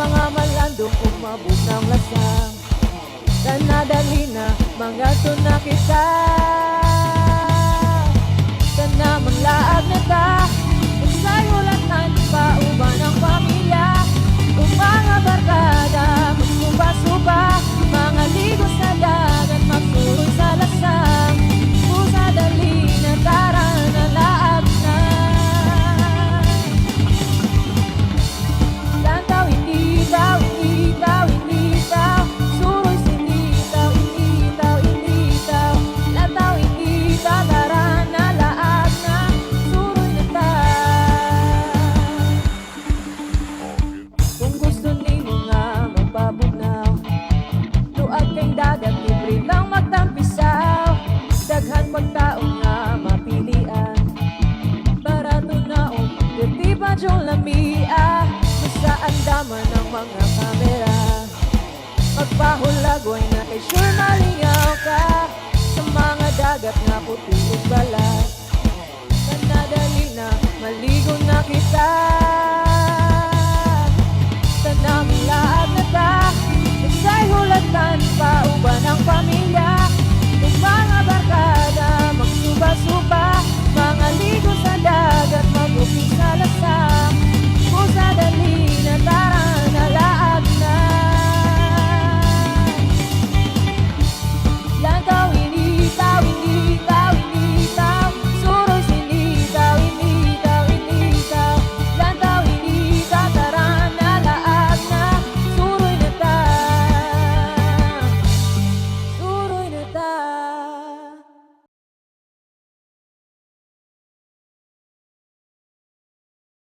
mga malandong umabot ng lasang. Tanadali na, mga na kita. Sana manglaag na ta, kung sa'yo latan pa uban ang pamilya. Kung mga barkada, magsuba-suba, mga ligo sa dagat, magsuroy sa lasang. Pusa dali na tara na laag na. Lantaw, hindi daw, hindi daw, hindi daw. Suroy, hindi daw, hindi daw, hindi daw. Lantaw, hindi daw, tara na laag na. Suroy na ta. Kung gusto nimo nga magpabunaw, luag kay dagat, libre lang magtampisaw. Daghan pagtaon nga mapilian, barato na o dirti pa diyong lamia. Basta andaman ng mga kamera, magpahulagoy na kay sure malingaw ka. Sa mga dagat nga puti ug balat, sanadali na maligo na kita.